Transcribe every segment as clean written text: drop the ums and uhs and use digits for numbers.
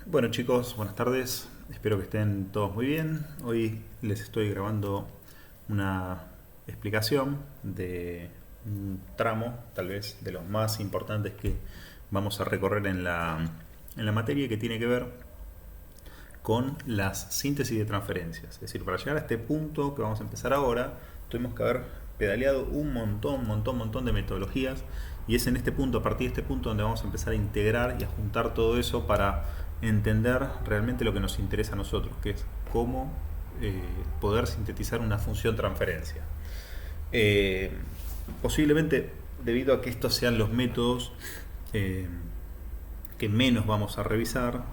Bueno chicos, buenas tardes, espero que estén todos muy bien. Hoy les estoy grabando una explicación de un tramo, tal vez de los más importantes que vamos a recorrer en la materia, que tiene que ver con las síntesis de transferencias. Es decir, para llegar a este punto que vamos a empezar ahora, tuvimos que haber pedaleado un montón de metodologías, y es en este punto, a partir de este punto, donde vamos a empezar a integrar y a juntar todo eso para entender realmente lo que nos interesa a nosotros, que es cómo poder sintetizar una función transferencia. Eh, Posiblemente, debido a que estos sean los métodos eh, que menos vamos a revisar,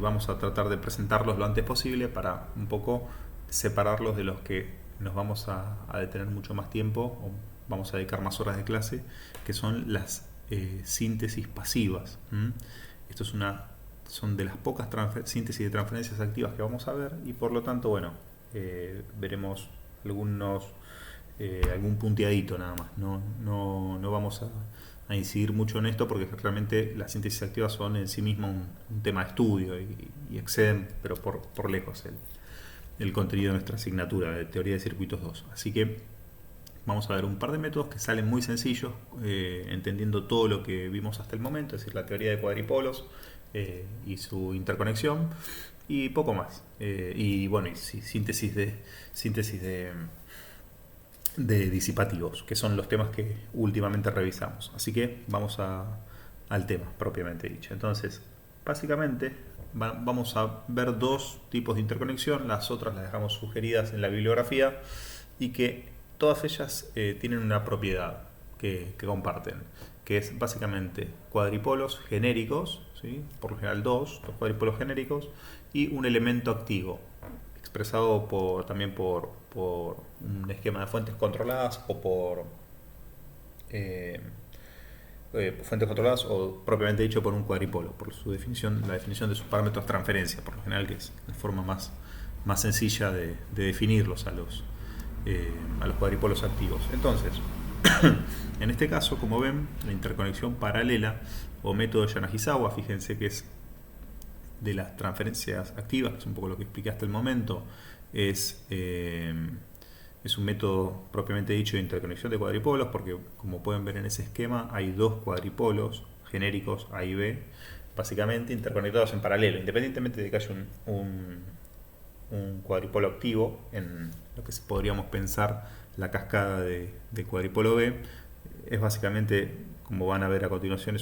vamos a tratar de presentarlos lo antes posible para un poco separarlos de los que nos vamos a detener mucho más tiempo o vamos a dedicar más horas de clase, que son las síntesis pasivas. Esto son de las pocas síntesis de transferencias activas que vamos a ver, y por lo tanto, bueno, veremos algún punteadito nada más. No vamos a incidir mucho en esto, porque realmente las síntesis activas son en sí mismo un tema de estudio y exceden, pero por lejos, el contenido de nuestra asignatura de teoría de circuitos 2. Así que vamos a ver un par de métodos que salen muy sencillos, entendiendo todo lo que vimos hasta el momento, es decir, la teoría de cuadripolos y su interconexión, y poco más. Y bueno, y síntesis de disipativos, que son los temas que últimamente revisamos. Así que vamos al tema propiamente dicho. Entonces, básicamente vamos a ver dos tipos de interconexión, las otras las dejamos sugeridas en la bibliografía, y que todas ellas tienen una propiedad que comparten, que es básicamente cuadripolos genéricos, ¿sí? Por lo general dos cuadripolos genéricos y un elemento activo, expresado también por un esquema de fuentes controladas o por fuentes controladas, o propiamente dicho por un cuadripolo, por su definición, la definición de sus parámetros de transferencia, por lo general, que es la forma más sencilla de definirlos a los cuadripolos activos. Entonces, en este caso, como ven, la interconexión paralela o método Yanagisawa, fíjense que es de las transferencias activas, que es un poco lo que expliqué hasta el momento, es un método propiamente dicho de interconexión de cuadripolos, porque como pueden ver en ese esquema hay dos cuadripolos genéricos A y B, básicamente interconectados en paralelo, independientemente de que haya un cuadripolo activo en lo que podríamos pensar la cascada de cuadripolo B. Es básicamente, como van a ver a continuación,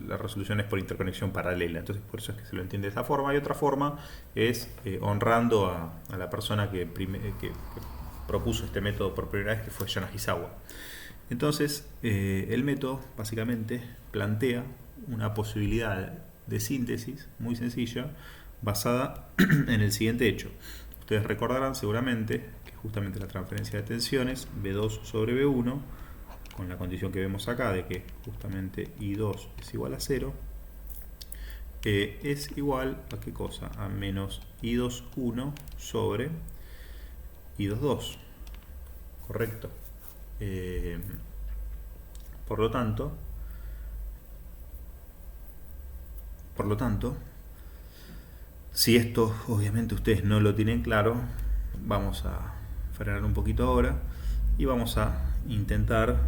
la resolución es por interconexión paralela, entonces por eso es que se lo entiende de esa forma. Y otra forma es honrando a la persona que propuso este método por primera vez, que fue Yanagisawa. Entonces, el método básicamente plantea una posibilidad de síntesis muy sencilla, basada en el siguiente hecho. Ustedes recordarán seguramente que justamente la transferencia de tensiones B2 sobre B1, con la condición que vemos acá de que justamente I2 es igual a 0, es igual a ¿qué cosa? A menos I21 sobre I22, correcto. Por lo tanto, si esto obviamente ustedes no lo tienen claro, vamos a frenar un poquito ahora y vamos a intentar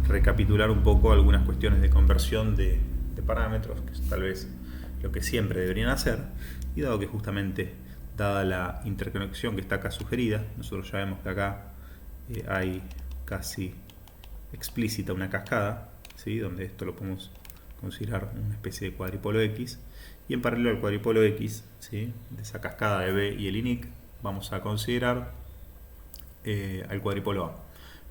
recapitular un poco algunas cuestiones de conversión de parámetros, que es tal vez lo que siempre deberían hacer. Y dado que justamente, dada la interconexión que está acá sugerida, nosotros ya vemos que acá hay casi explícita una cascada, ¿sí? Donde esto lo podemos considerar una especie de cuadripolo X, y en paralelo al cuadripolo X, ¿sí? De esa cascada de B y el INIC, vamos a considerar al cuadripolo A.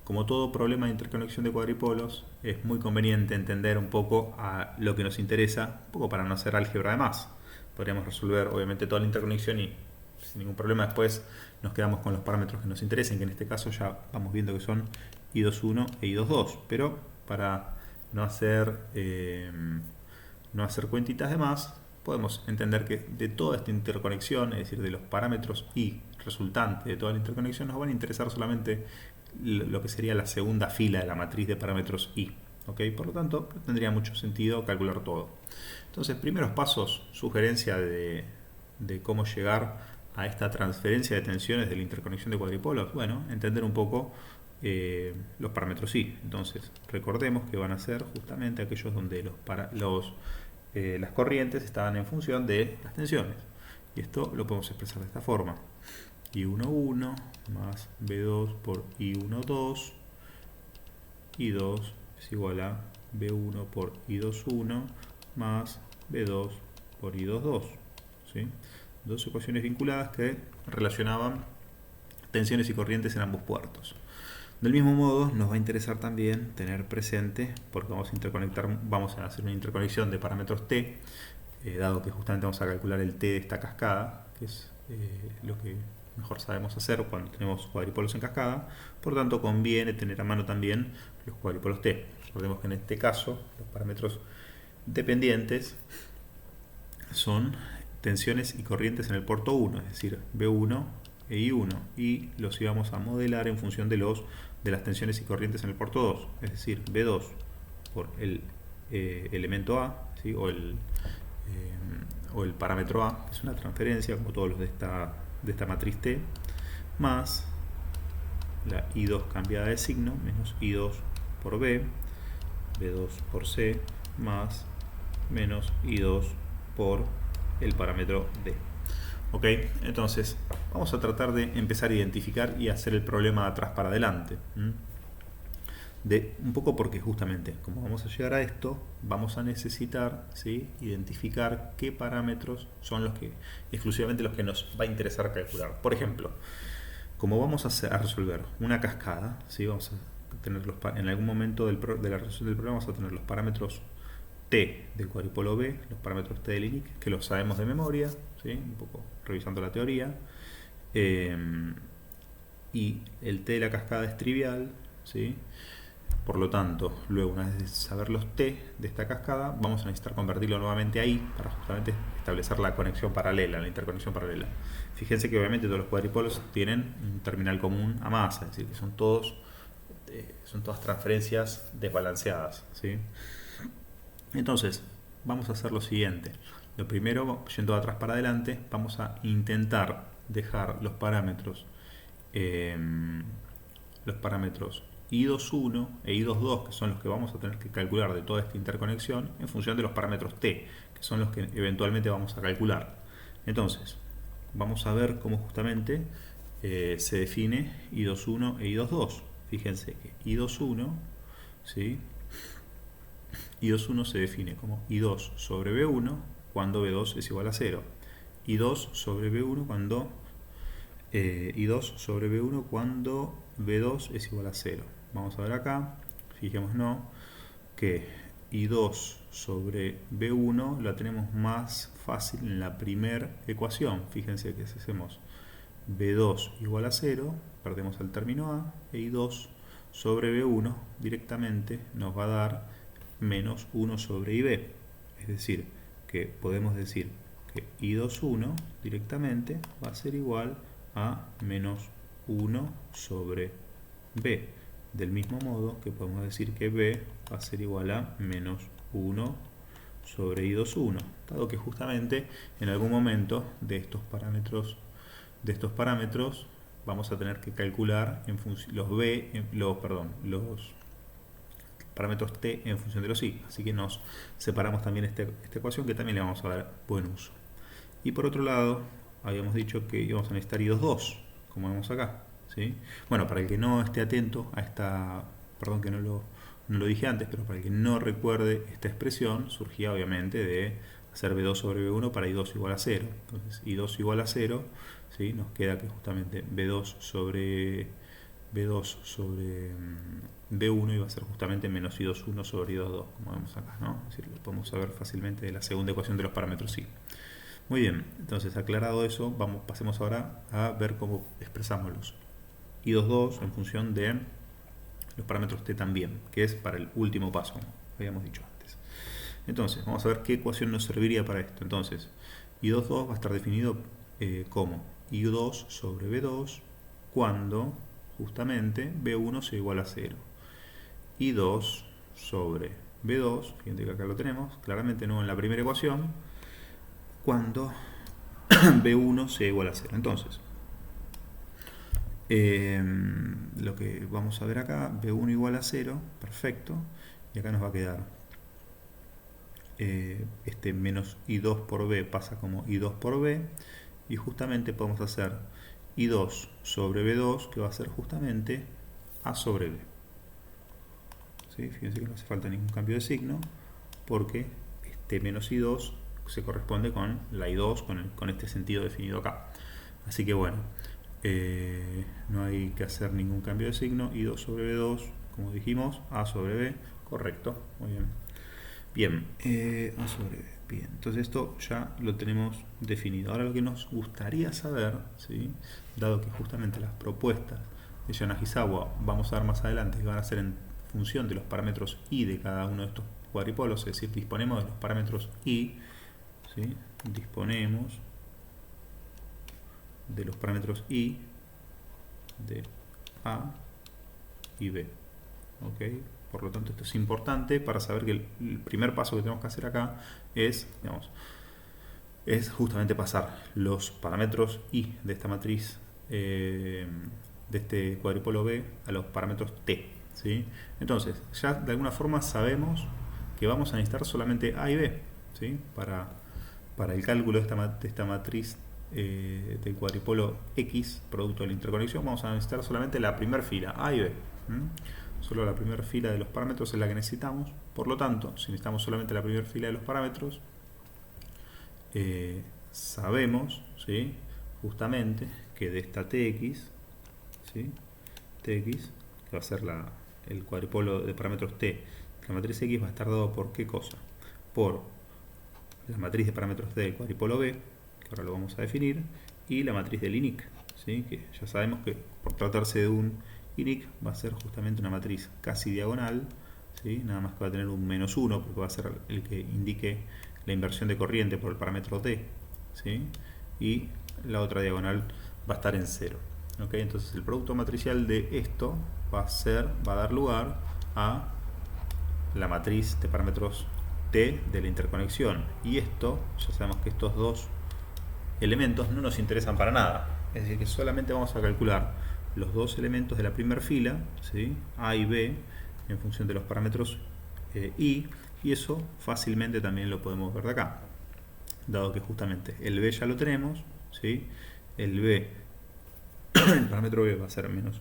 Como todo problema de interconexión de cuadripolos, es muy conveniente entender un poco a lo que nos interesa, un poco para no hacer álgebra de más. Podríamos resolver obviamente toda la interconexión y sin ningún problema después nos quedamos con los parámetros que nos interesen, que en este caso ya vamos viendo que son I21 e I22, pero para no hacer cuentitas de más, podemos entender que de toda esta interconexión, es decir, de los parámetros I resultantes de toda la interconexión, nos van a interesar solamente lo que sería la segunda fila de la matriz de parámetros I. ¿Ok? Por lo tanto, no tendría mucho sentido calcular todo. Entonces, primeros pasos, sugerencia de cómo llegar a esta transferencia de tensiones de la interconexión de cuadripolos. Bueno, entender un poco los parámetros I. Entonces, recordemos que van a ser justamente aquellos donde las corrientes estaban en función de las tensiones. Y esto lo podemos expresar de esta forma. I11 más B2 por I12. I2 es igual a B1 por I21 más B2 por I22. ¿Sí? Dos ecuaciones vinculadas que relacionaban tensiones y corrientes en ambos puertos. Del mismo modo, nos va a interesar también tener presente, porque vamos a hacer una interconexión de parámetros T, dado que justamente vamos a calcular el T de esta cascada, que es lo que mejor sabemos hacer cuando tenemos cuadripolos en cascada. Por lo tanto, conviene tener a mano también los cuadripolos T. Recordemos que en este caso los parámetros dependientes son tensiones y corrientes en el puerto 1, es decir, B1 e I1, y los íbamos a modelar en función de las tensiones y corrientes en el puerto 2, es decir, B2 por el elemento A, ¿sí? o el parámetro A, que es una transferencia como todos los de esta matriz T, más la I2 cambiada de signo, menos I2 por B, B2 por C, más menos I2 por el parámetro D. Ok, entonces vamos a tratar de empezar a identificar y hacer el problema de atrás para adelante. Un poco porque justamente como vamos a llegar a esto, vamos a necesitar, ¿sí?, identificar qué parámetros son exclusivamente los que nos va a interesar calcular. Por ejemplo, como vamos a resolver una cascada, ¿sí?, vamos a tener en algún momento de la resolución del problema vamos a tener los parámetros T del cuadripolo B, los parámetros T del INIC, que los sabemos de memoria, ¿sí?, un poco revisando la teoría, y el T de la cascada es trivial, ¿sí? Por lo tanto, luego, una vez de saber los T de esta cascada, vamos a necesitar convertirlo nuevamente ahí para justamente establecer la conexión paralela, la interconexión paralela. Fíjense que obviamente todos los cuadripolos tienen un terminal común a masa, es decir, que son todas transferencias desbalanceadas, ¿sí? Entonces, vamos a hacer lo siguiente. Lo primero, yendo de atrás para adelante, vamos a intentar dejar los parámetros I21 e I22, que son los que vamos a tener que calcular de toda esta interconexión, en función de los parámetros T, que son los que eventualmente vamos a calcular. Entonces, vamos a ver cómo justamente se define I21 e I22. Fíjense que I21, ¿sí?, I21 se define como I2 sobre B1 cuando B2 es igual a 0. I2 sobre B1 cuando B2 es igual a 0. Vamos a ver acá, fijémonos que I2 sobre B1 la tenemos más fácil en la primera ecuación. Fíjense que si hacemos B2 igual a 0, perdemos el término A, e I2 sobre B1 directamente nos va a dar menos 1 sobre IB. Es decir, que podemos decir que I21 directamente va a ser igual a menos 1 sobre B. Del mismo modo que podemos decir que B va a ser igual a menos 1 sobre I21, dado que justamente en algún momento de estos parámetros vamos a tener que calcular los parámetros T en función de los I, así que nos separamos también esta ecuación, que también le vamos a dar buen uso. Y por otro lado, habíamos dicho que íbamos a necesitar I22, como vemos acá, ¿sí? Bueno, para el que no esté atento a esta, perdón que no lo dije antes, pero para el que no recuerde esta expresión, surgía obviamente de hacer B2 sobre B1 para I2 igual a 0. Entonces I2 igual a 0, ¿sí?, nos queda que justamente B2 sobre B1 iba a ser justamente menos I21 sobre I22, como vemos acá, ¿no? Es decir, lo podemos saber fácilmente de la segunda ecuación de los parámetros I. Muy bien, entonces aclarado eso, pasemos ahora a ver cómo expresamos los I22 en función de los parámetros T también, que es para el último paso, como habíamos dicho antes. Entonces, vamos a ver qué ecuación nos serviría para esto. Entonces, I22 va a estar definido como I2 sobre B2 cuando justamente B1 sea igual a 0. I2 sobre B2, fíjense que acá lo tenemos, claramente no en la primera ecuación, cuando B1 sea igual a 0. Entonces, lo que vamos a ver acá, B1 igual a 0, perfecto, y acá nos va a quedar este menos I2 por B pasa como I2 por B, y justamente podemos hacer I2 sobre B2, que va a ser justamente A sobre B. ¿Sí? Fíjense que no hace falta ningún cambio de signo, porque este menos I2 se corresponde con la I2, con este sentido definido acá. Así que bueno, no hay que hacer ningún cambio de signo. I2 sobre B2, como dijimos, A sobre B, correcto, muy bien. Bien, A sobre B, bien, entonces esto ya lo tenemos definido. Ahora lo que nos gustaría saber, ¿sí? Dado que justamente las propuestas de Yanagisawa, vamos a ver más adelante, que van a ser en función de los parámetros I de cada uno de estos cuadripolos, es decir, disponemos de los parámetros I, ¿sí? Disponemos de los parámetros I de A y B. ¿Ok? Por lo tanto, esto es importante para saber que el primer paso que tenemos que hacer acá es, digamos, es justamente pasar los parámetros I de esta matriz, de este cuadripolo B, a los parámetros T, ¿sí? Entonces, ya de alguna forma sabemos que vamos a necesitar solamente A y B, ¿sí? Para el cálculo de esta matriz del cuadripolo X, producto de la interconexión, vamos a necesitar solamente la primera fila, A y B. Solo la primera fila de los parámetros es la que necesitamos. Por lo tanto, si necesitamos solamente la primera fila de los parámetros, sabemos, ¿sí? Justamente que de esta Tx, ¿sí? Tx, que va a ser el cuadripolo de parámetros T, la matriz X va a estar dado por ¿qué cosa? Por la matriz de parámetros D del cuadripolo B, que ahora lo vamos a definir, y la matriz del INIC, ¿sí? Que ya sabemos que por tratarse de un INIC va a ser justamente una matriz casi diagonal, ¿sí? Nada más que va a tener un menos 1 porque va a ser el que indique la inversión de corriente por el parámetro D, ¿sí? Y la otra diagonal va a estar en 0. ¿Okay? Entonces el producto matricial de esto va a dar lugar a la matriz de parámetros T de la interconexión, y esto, ya sabemos que estos dos elementos no nos interesan para nada, es decir, que solamente vamos a calcular los dos elementos de la primera fila, ¿sí? A y B, en función de los parámetros I, y eso fácilmente también lo podemos ver de acá, dado que justamente el B ya lo tenemos, ¿sí? El B, el parámetro B va a ser menos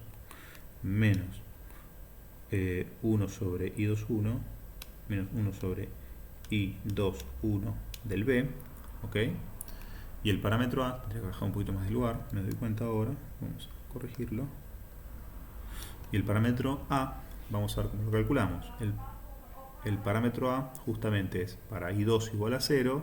1 sobre I21, menos 1 sobre I21 del B, ¿ok? Y el parámetro A, tendría que bajar un poquito más de lugar, me doy cuenta ahora, vamos a corregirlo. Y el parámetro A, vamos a ver cómo lo calculamos. El parámetro A justamente es para I2 igual a 0,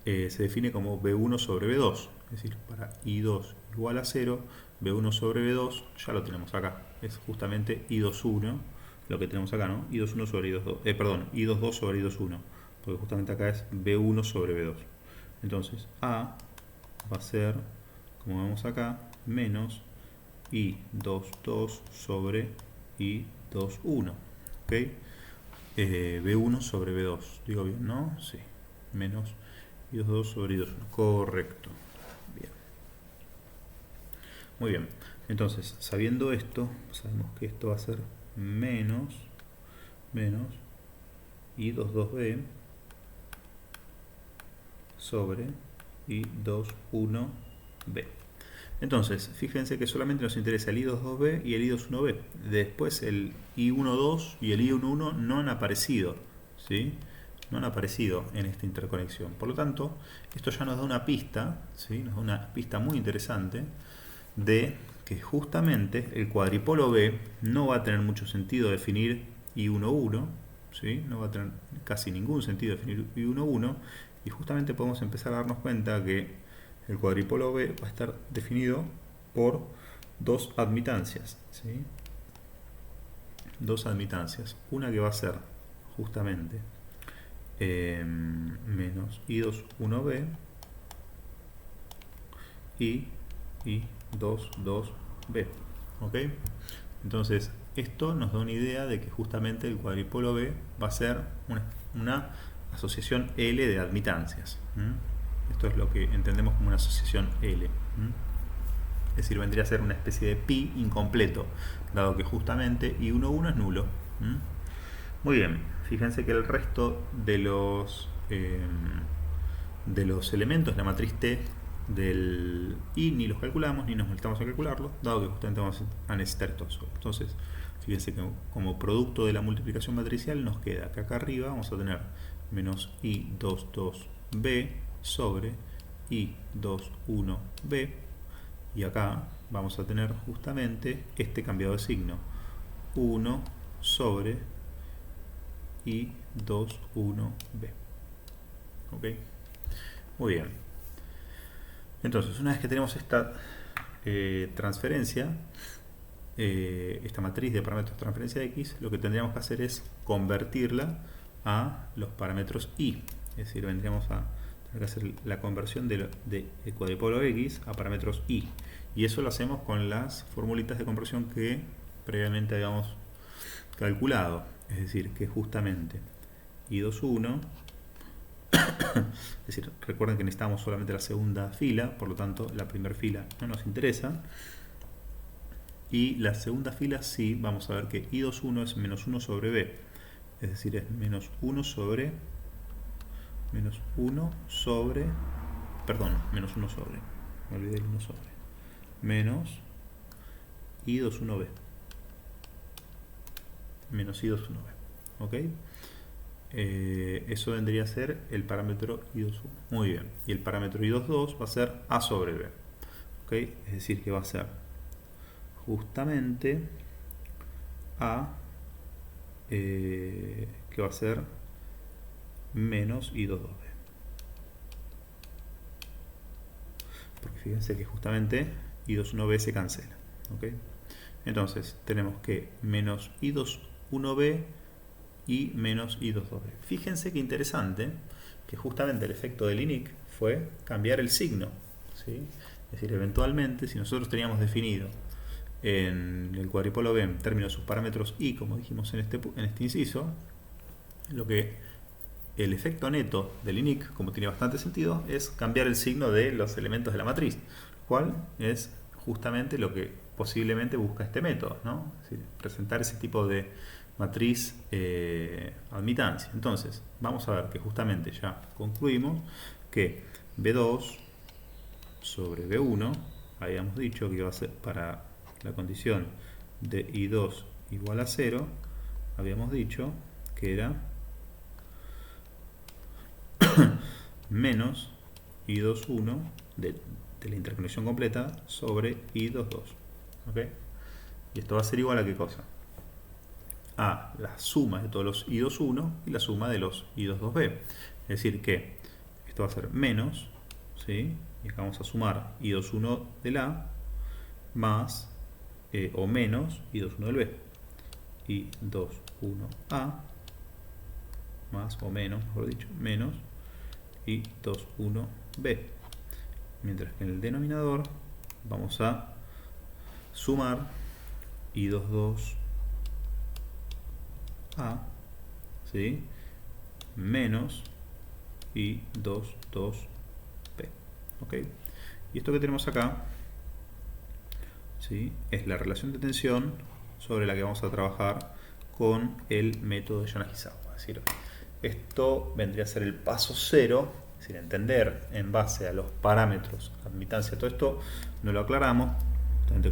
se define como B1 sobre B2. Es decir, para I2 igual a 0, B1 sobre B2, ya lo tenemos acá. Es justamente I21, lo que tenemos acá, ¿no? I21 sobre I22, perdón, I22 sobre I21, porque justamente acá es B1 sobre B2. Entonces A va a ser, como vemos acá, menos I22 sobre I21, ¿ok? B1 sobre B2, digo bien, ¿no? Sí, menos I22 sobre I21, correcto. Bien. Muy bien, entonces, sabiendo esto, sabemos que esto va a ser menos I22B sobre I21B. Entonces, fíjense que solamente nos interesa el I22B y el I21B. Después el I12 y el I11 no han aparecido, ¿sí? No han aparecido en esta interconexión. Por lo tanto, esto ya nos da una pista, ¿sí? Nos da una pista muy interesante de que justamente el cuadripolo B no va a tener mucho sentido definir I11, ¿sí? No va a tener casi ningún sentido definir I11, y justamente podemos empezar a darnos cuenta que el cuadripolo B va a estar definido por dos admitancias, ¿sí? Dos admitancias. Una que va a ser justamente menos I21B y I22B. ¿Ok? Entonces, esto nos da una idea de que justamente el cuadripolo B va a ser una asociación L de admitancias. Esto es lo que entendemos como una asociación L. Es decir, vendría a ser una especie de pi incompleto, dado que justamente I11 es nulo. Muy bien, fíjense que el resto de los elementos de la matriz T del I ni los calculamos, ni nos molestamos a calcularlos, dado que justamente vamos a necesitar esto solo. Entonces, fíjense que como producto de la multiplicación matricial nos queda que acá arriba vamos a tener menos I22B sobre I21B, y acá vamos a tener justamente este cambiado de signo, 1 sobre I21B. ¿Ok? Muy bien. Entonces, una vez que tenemos esta transferencia, esta matriz de parámetros de transferencia de X, lo que tendríamos que hacer es convertirla a los parámetros Y. Es decir, vendríamos a tener que hacer la conversión del cuadripolo X a parámetros Y. Y eso lo hacemos con las formulitas de conversión que previamente habíamos calculado. Es decir, que justamente I21, es decir, recuerden que necesitamos solamente la segunda fila, por lo tanto la primera fila no nos interesa. Y la segunda fila sí, vamos a ver que I21 es menos 1 sobre B. Es decir, es menos 1 sobre, me olvidé el 1 sobre, menos I21B. Menos I21B. ¿Ok? Eso vendría a ser el parámetro I21. Muy bien. Y el parámetro I22 va a ser A sobre B. ¿Ok? Es decir, que va a ser justamente A, que va a ser menos I22B. Porque fíjense que justamente I21B se cancela. ¿Ok? Entonces tenemos que menos I21B y menos I22B. Fíjense que interesante que justamente el efecto del INIC fue cambiar el signo, ¿sí? Es decir, eventualmente, si nosotros teníamos definido en el cuadripolo B en términos de sus parámetros I, como dijimos en este inciso, lo que el efecto neto del INIC, como tiene bastante sentido, es cambiar el signo de los elementos de la matriz, lo cual es justamente lo que posiblemente busca este método, ¿no? Es decir, presentar ese tipo de matriz admitancia. Entonces, vamos a ver que justamente ya concluimos que B2 sobre B1, habíamos dicho que iba a ser para la condición de I2 igual a 0, habíamos dicho que era menos I21 de la interconexión completa sobre I22. ¿Ok? Y esto va a ser igual a ¿qué cosa? A la suma de todos los I21 y la suma de los I22B. Es decir que esto va a ser menos, ¿sí? Y acá vamos a sumar I21 del A más o menos I21 del B. I21A más o menos, mejor dicho, menos I21B. Mientras que en el denominador vamos a sumar I22A, ¿sí? Menos I22B. ¿Ok? Y esto que tenemos acá, ¿sí?, es la relación de tensión sobre la que vamos a trabajar con el método de Yanagisawa. Es decir, esto vendría a ser el paso cero, es decir, entender en base a los parámetros, admitancia, todo esto no lo aclaramos,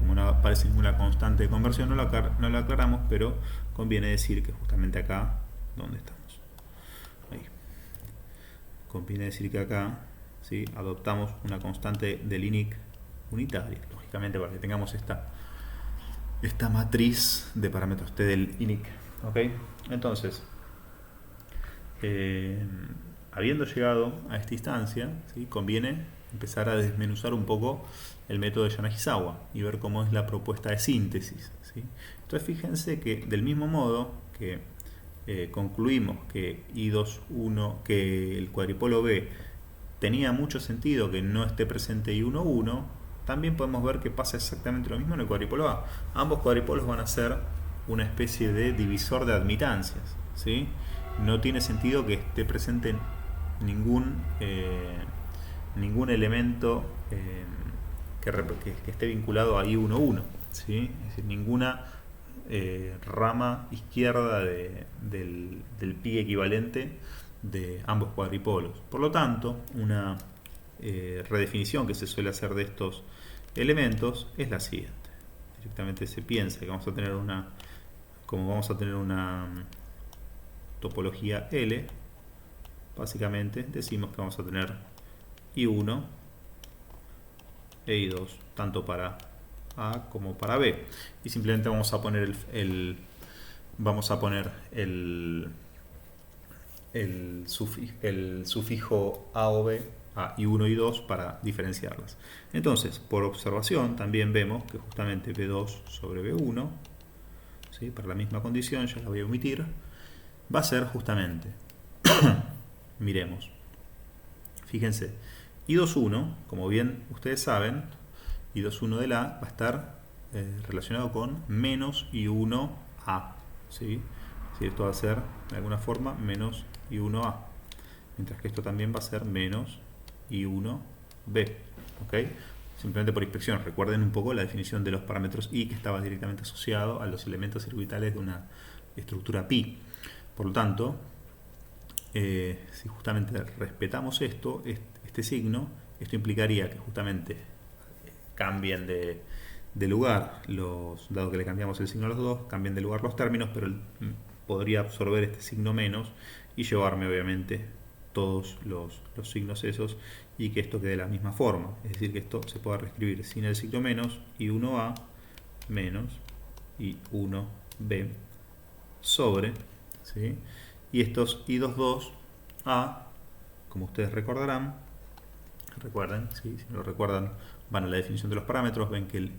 como no aparece ninguna constante de conversión, no lo aclaramos, pero conviene decir que justamente acá, ¿dónde estamos? Ahí. Conviene decir que acá, ¿sí?, adoptamos una constante del INIC unitaria, lógicamente para que tengamos esta matriz de parámetros T del INIC. ¿Ok? Entonces, habiendo llegado a esta instancia, ¿sí?, conviene empezar a desmenuzar un poco el método de Yanagisawa y ver cómo es la propuesta de síntesis, ¿sí? Entonces fíjense que del mismo modo que concluimos que I21, que el cuadripolo B tenía mucho sentido que no esté presente I11, también podemos ver que pasa exactamente lo mismo en el cuadripolo A. Ambos cuadripolos van a ser una especie de divisor de admitancias, ¿sí? No tiene sentido que esté presente ningún, ningún elemento que esté vinculado a I11, ¿sí? Es decir, ninguna rama izquierda del pi equivalente de ambos cuadripolos. Por lo tanto, una redefinición que se suele hacer de estos elementos es la siguiente. Directamente se piensa que vamos a tener como vamos a tener una topología L, básicamente decimos que vamos a tener I1 e I2 tanto para A como para B, y simplemente vamos a poner el sufijo A o B a I1 y 2 para diferenciarlas. Entonces, por observación también vemos que justamente B2 sobre B1, ¿sí? Para la misma condición, ya la voy a omitir, va a ser justamente, miremos, fíjense, I21, como bien ustedes saben, I21 de la va a estar relacionado con menos I1A, ¿sí? Esto va a ser de alguna forma menos I1A, mientras que esto también va a ser menos I1B, ¿ok? Simplemente por inspección, recuerden un poco la definición de los parámetros I, que estaba directamente asociado a los elementos circuitales de una estructura pi. Por lo tanto, si justamente respetamos este signo, esto implicaría que justamente cambien de lugar, dado que le cambiamos el signo a los dos, cambien de lugar los términos, pero podría absorber este signo menos y llevarme obviamente todos los signos esos, y que esto quede de la misma forma, es decir, que esto se pueda reescribir sin el signo menos, I1A menos I1B sobre, ¿sí? Y estos I22A, como ustedes recuerden, ¿sí? Si no lo recuerdan, van a la definición de los parámetros, ven que el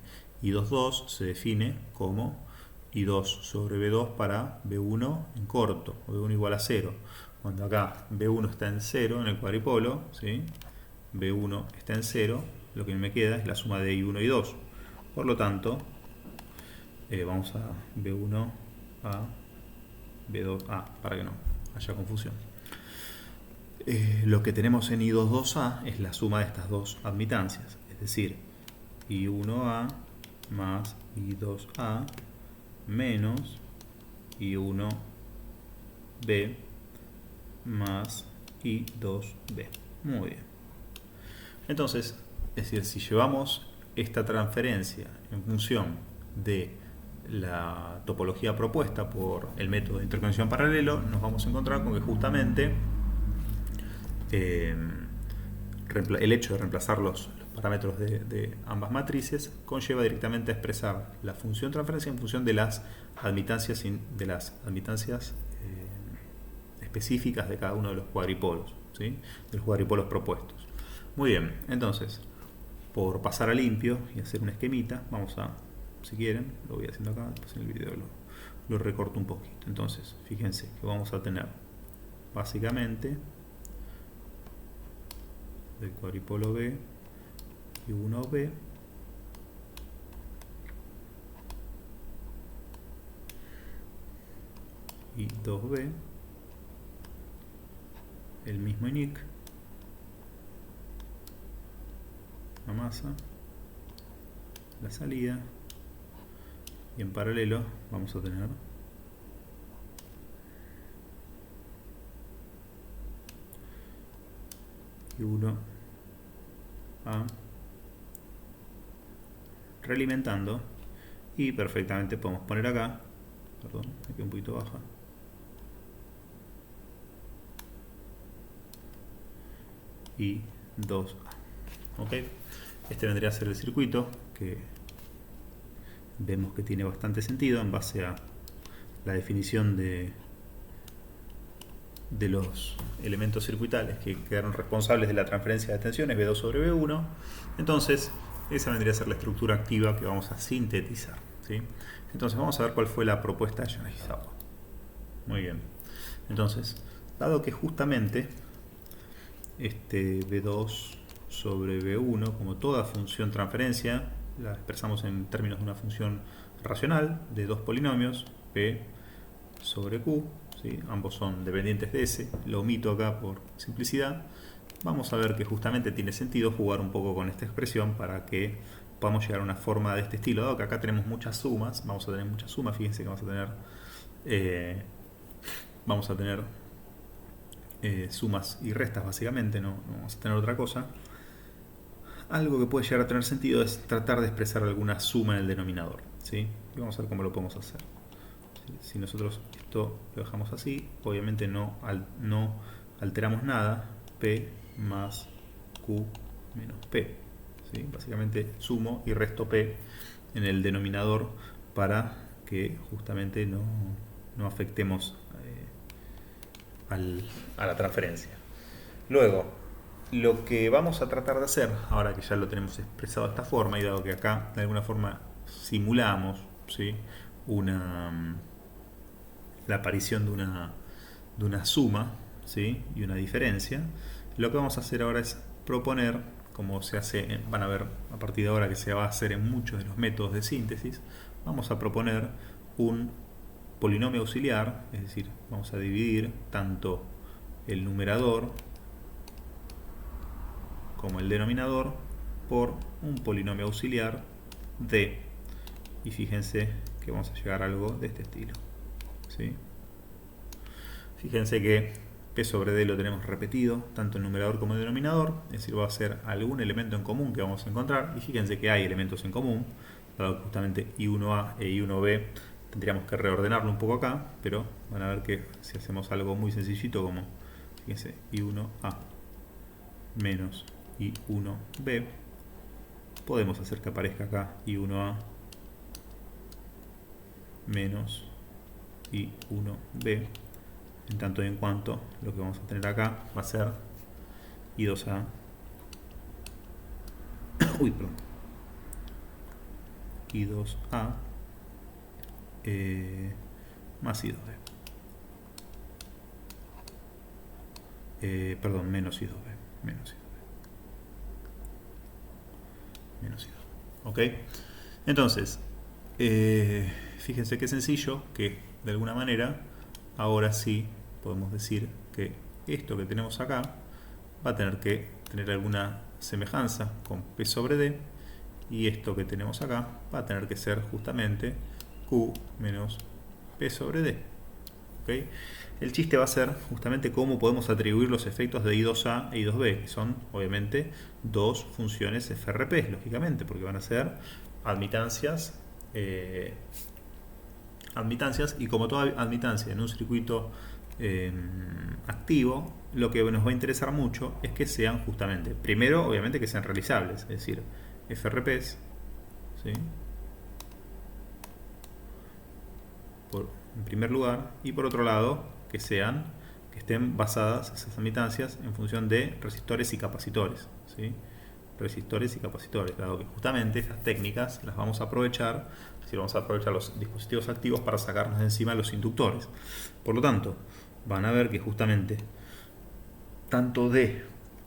I22 se define como I2 sobre B2 para B1 en corto, o B1 igual a 0. Cuando acá B1 está en 0 en el cuadripolo, ¿sí? B1 está en 0, lo que me queda es la suma de I1 y 2. Por lo tanto, vamos a B1 a B2A, para que no haya confusión. Lo que tenemos en I22A es la suma de estas dos admitancias, es decir, I1A más I2A menos I1B más I2B. Muy bien. Entonces, es decir, si llevamos esta transferencia en función de la topología propuesta por el método de interconexión paralelo, nos vamos a encontrar con que justamente el hecho de reemplazar los parámetros de ambas matrices conlleva directamente a expresar la función transferencia en función de las admitancias, específicas de cada uno de los cuadripolos, ¿sí? De los cuadripolos propuestos. Muy bien, entonces, por pasar a limpio y hacer un esquemita, vamos a, si quieren, lo voy haciendo acá, después en el video lo recorto un poquito. Entonces, fíjense que vamos a tener básicamente del cuadripolo B y 1B y 2B, el mismo INIC, la masa, la salida, y en paralelo vamos a tener I1A realimentando, y perfectamente podemos poner acá, perdón, aquí un poquito baja, y 2A. ¿Ok? Este vendría a ser el circuito, que vemos que tiene bastante sentido en base a la definición de los elementos circuitales que quedaron responsables de la transferencia de tensiones B2 sobre B1. Entonces, esa vendría a ser la estructura activa que vamos a sintetizar, ¿sí? Entonces, vamos a ver cuál fue la propuesta de Yanagisawa. Muy bien. Entonces, dado que justamente este B2 sobre B1, como toda función transferencia, la expresamos en términos de una función racional de dos polinomios, P sobre Q, ¿sí? Ambos son dependientes de S, lo omito acá por simplicidad. Vamos a ver que justamente tiene sentido jugar un poco con esta expresión para que podamos llegar a una forma de este estilo. Dado que acá tenemos muchas sumas, vamos a tener muchas sumas, fíjense que vamos a tener sumas y restas básicamente, no vamos a tener otra cosa. Algo que puede llegar a tener sentido es tratar de expresar alguna suma en el denominador, ¿sí? Y vamos a ver cómo lo podemos hacer. Si nosotros esto lo dejamos así, obviamente no alteramos nada, P más Q menos P, ¿sí? Básicamente sumo y resto P en el denominador para que justamente no afectemos a la transferencia. Luego, lo que vamos a tratar de hacer, ahora que ya lo tenemos expresado de esta forma, y dado que acá de alguna forma simulamos, ¿sí?, la aparición de una suma, ¿sí?, y una diferencia, lo que vamos a hacer ahora es proponer, como se hace, van a ver a partir de ahora que se va a hacer en muchos de los métodos de síntesis, vamos a proponer un polinomio auxiliar, es decir, vamos a dividir tanto el numerador como el denominador por un polinomio auxiliar D, y fíjense que vamos a llegar a algo de este estilo, ¿sí? Fíjense que P sobre D lo tenemos repetido tanto en numerador como en denominador, es decir, va a ser algún elemento en común que vamos a encontrar, y fíjense que hay elementos en común, dado que justamente I1A e I1B tendríamos que reordenarlo un poco acá, pero van a ver que si hacemos algo muy sencillito como, fíjense, I1A menos I1B, podemos hacer que aparezca acá I1A menos I1B, en tanto y en cuanto lo que vamos a tener acá va a ser I2A I2A más I2B, menos I2B, menos I2B, ¿ok? Entonces, fíjense qué sencillo que de alguna manera ahora sí podemos decir que esto que tenemos acá va a tener que tener alguna semejanza con P sobre D, y esto que tenemos acá va a tener que ser justamente Q menos P sobre D, ¿okay? El chiste va a ser justamente cómo podemos atribuir los efectos de I2A e I2B, que son obviamente dos funciones FRP, lógicamente, porque van a ser admitancias, y como toda admitancia en un circuito activo, lo que nos va a interesar mucho es que sean justamente, primero obviamente que sean realizables, es decir, FRPs, ¿sí?, en primer lugar, y por otro lado que estén basadas esas admitancias en función de resistores y capacitores, ¿sí?, resistores y capacitores, dado que justamente estas técnicas las vamos a aprovechar, es decir, vamos a aprovechar los dispositivos activos para sacarnos de encima los inductores. Por lo tanto, van a ver que justamente tanto D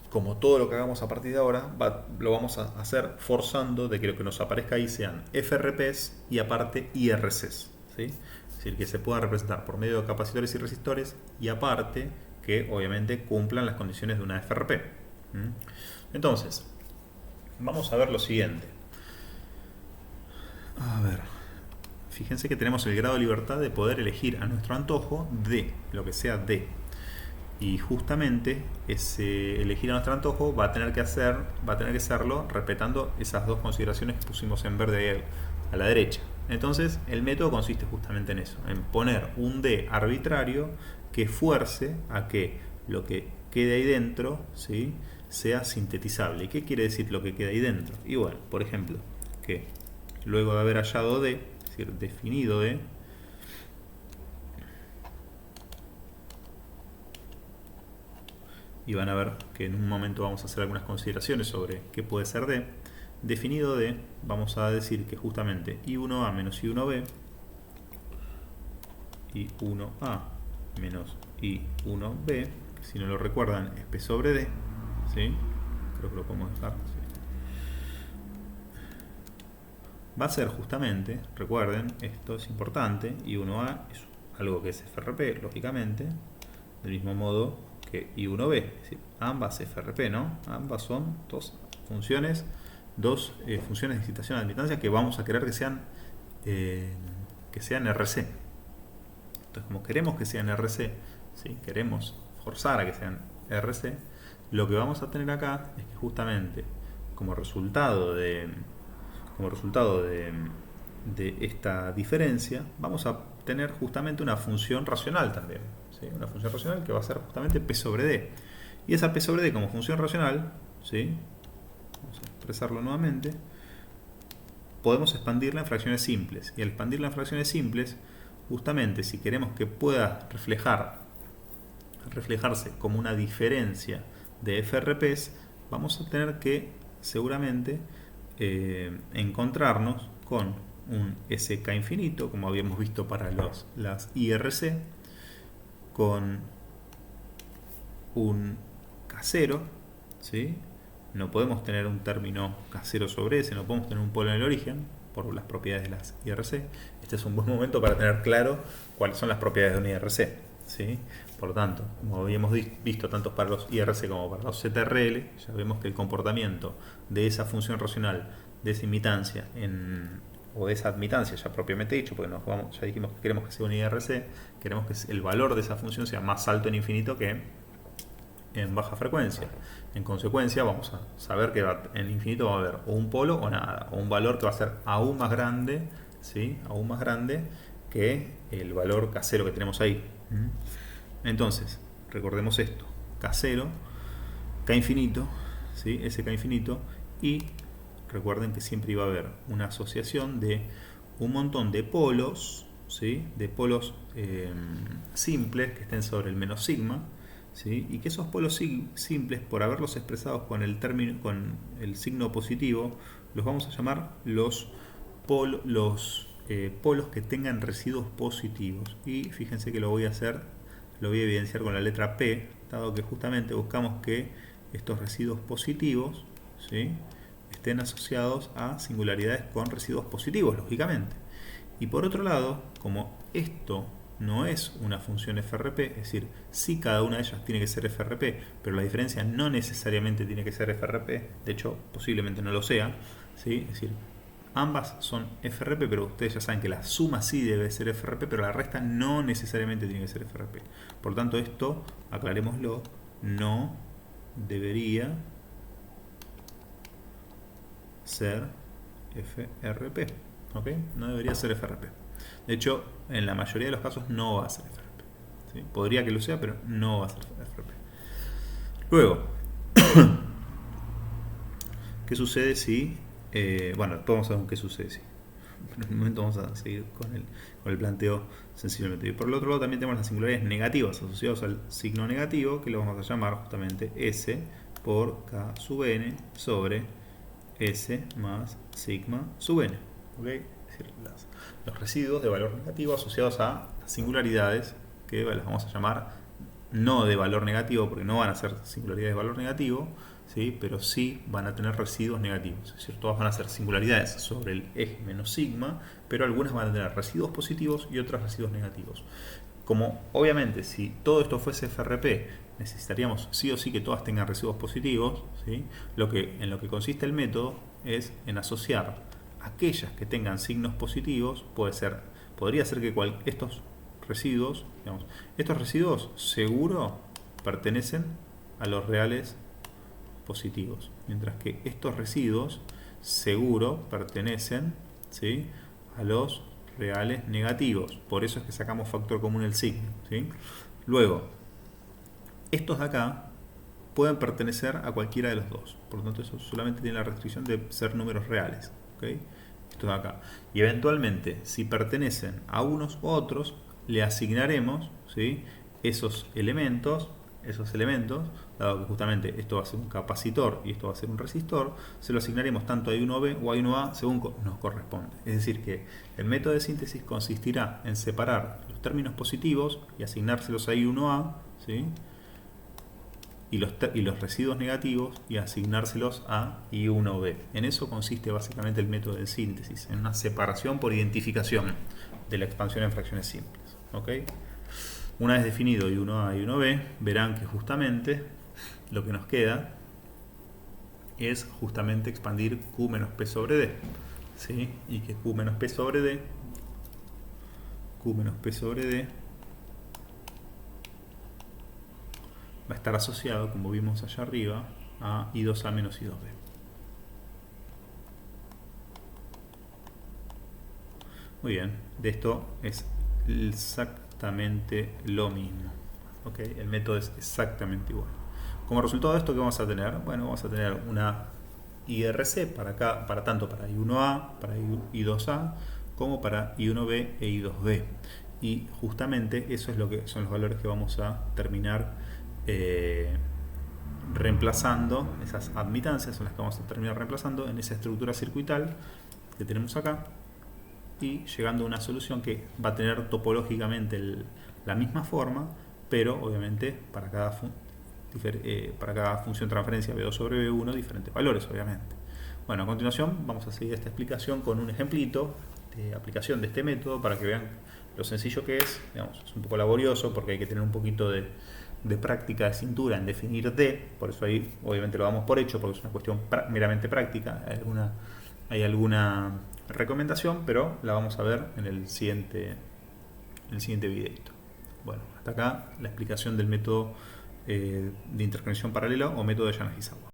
como todo lo que hagamos a partir de ahora lo vamos a hacer forzando de que lo que nos aparezca ahí sean FRPs y aparte IRCs, ¿sí? Es decir, que se pueda representar por medio de capacitores y resistores, y aparte que obviamente cumplan las condiciones de una FRP. Entonces, vamos a ver lo siguiente. A ver, fíjense que tenemos el grado de libertad de poder elegir a nuestro antojo D, lo que sea D. Y justamente ese elegir a nuestro antojo va a tener que hacerlo respetando esas dos consideraciones que pusimos en verde a la derecha. Entonces, el método consiste justamente en eso, en poner un D arbitrario que fuerce a que lo que quede ahí dentro, ¿sí?, sea sintetizable. ¿Y qué quiere decir lo que queda ahí dentro? Y bueno, por ejemplo, que luego de haber hallado D, es decir, definido D, y van a ver que en un momento vamos a hacer algunas consideraciones sobre qué puede ser D. Definido D, vamos a decir que justamente I1A menos I1B, I1A menos I1B, que si no lo recuerdan es P sobre D, ¿sí? Creo que lo podemos dejar, ¿sí? va a ser justamente, recuerden, esto es importante, I1A es algo que es FRP, lógicamente, del mismo modo que I1B, es decir, ambas FRP, ¿no? Ambas son dos funciones de excitación de admitancia que vamos a querer que sean RC. Entonces, como queremos que sean RC, ¿sí? Queremos forzar a que sean RC, lo que vamos a tener acá es que justamente como resultado de esta diferencia, vamos a tener justamente una función racional también, ¿sí? Una función racional que va a ser justamente P sobre D. Y esa P sobre D como función racional, ¿sí? Vamos a expresarlo nuevamente, podemos expandirla en fracciones simples. Y al expandirla en fracciones simples, justamente si queremos que pueda reflejarse como una diferencia de FRPs, vamos a tener que seguramente encontrarnos con un SK infinito, como habíamos visto para las IRC, con un K0, ¿sí? No podemos tener un término K0 sobre S, no podemos tener un polo en el origen por las propiedades de las IRC. Este es un buen momento para tener claro cuáles son las propiedades de una IRC, ¿sí? Por lo tanto, como habíamos visto tanto para los IRC como para los ZRL, ya vemos que el comportamiento de esa función racional, de esa imitancia o de esa admitancia ya propiamente dicho, porque ya dijimos que queremos que sea un IRC, queremos que el valor de esa función sea más alto en infinito que en baja frecuencia. En consecuencia, vamos a saber que en infinito va a haber o un polo o nada, o un valor que va a ser aún más grande, ¿sí? Aún más grande que el valor K0 que tenemos ahí. Entonces, recordemos esto: K0, K infinito, ¿sí? Ese K infinito, y recuerden que siempre iba a haber una asociación de un montón de polos, ¿sí? De polos simples que estén sobre el menos sigma, ¿sí? Y que esos polos simples, por haberlos expresados con el signo positivo, los vamos a llamar los polos que tengan residuos positivos. Y fíjense que lo voy a evidenciar con la letra P, dado que justamente buscamos que estos residuos positivos, ¿sí? Estén asociados a singularidades con residuos positivos, lógicamente. Y por otro lado, como esto no es una función FRP, es decir, sí cada una de ellas tiene que ser FRP, pero la diferencia no necesariamente tiene que ser FRP, de hecho posiblemente no lo sea, ¿sí? Es decir, ambas son FRP, pero ustedes ya saben que la suma sí debe ser FRP, pero la resta no necesariamente tiene que ser FRP. Por tanto, esto, aclarémoslo, no debería ser FRP, ¿ok? No debería ser FRP. De hecho, en la mayoría de los casos no va a ser FRP, ¿sí? Podría que lo sea, pero no va a ser FRP. Luego, ¿qué sucede si... bueno, después vamos a ver qué sucede si... En un momento vamos a seguir con el planteo sensiblemente. Y por el otro lado también tenemos las singularidades negativas asociadas al signo negativo, que lo vamos a llamar justamente S por K sub n sobre S más sigma sub n. ¿Okay? Es decir, los residuos de valor negativo asociados a singularidades que las vamos a llamar no de valor negativo, porque no van a ser singularidades de valor negativo, ¿sí? Pero sí van a tener residuos negativos. Es decir, todas van a ser singularidades sobre el eje menos sigma, pero algunas van a tener residuos positivos y otras residuos negativos. Como obviamente si todo esto fuese FRP, necesitaríamos sí o sí que todas tengan residuos positivos, ¿sí? En lo que consiste el método es en asociar aquellas que tengan signos positivos. Podría ser que estos residuos seguro pertenecen a los reales positivos, mientras que estos residuos seguro pertenecen, ¿sí? a los reales negativos. Por eso es que sacamos factor común el signo, ¿sí? Luego, estos de acá pueden pertenecer a cualquiera de los dos, por lo tanto eso solamente tiene la restricción de ser números reales, ¿okay? Estos de acá. Y eventualmente, si pertenecen a unos u otros, le asignaremos, ¿sí? esos elementos, dado que justamente esto va a ser un capacitor y esto va a ser un resistor, se lo asignaremos tanto a I1B o a I1A según nos corresponde. Es decir, que el método de síntesis consistirá en separar los términos positivos y asignárselos a I1A, ¿sí? y los residuos negativos y asignárselos a I1B. En eso consiste básicamente el método de síntesis, en una separación por identificación de la expansión en fracciones simples. ¿Ok? Una vez definido I1A y I1B, verán que justamente lo que nos queda es justamente expandir Q menos P sobre D. ¿Sí? Y que Q menos P sobre D va a estar asociado, como vimos allá arriba, a I2A menos I2B. Muy bien, de esto es exactamente lo mismo. ¿Okay? El método es exactamente igual. Como resultado de esto, ¿qué vamos a tener? Bueno, vamos a tener una IRC tanto para I1A, para I2A, como para I1B e I2B. Y justamente eso es lo que son los valores que vamos a terminar reemplazando. Esas admitancias son las que vamos a terminar reemplazando en esa estructura circuital que tenemos acá, y llegando a una solución que va a tener topológicamente la misma forma, pero obviamente para cada función de transferencia B2 sobre B1 diferentes valores, obviamente. Bueno, a continuación vamos a seguir esta explicación con un ejemplito de aplicación de este método para que vean lo sencillo que es. Digamos, es un poco laborioso porque hay que tener un poquito de práctica de cintura en definir D, por eso ahí obviamente lo damos por hecho porque es una cuestión meramente práctica. Hay alguna recomendación, pero la vamos a ver en el siguiente videito. Bueno, hasta acá la explicación del método de interconexión paralela o método de Yanagisawa.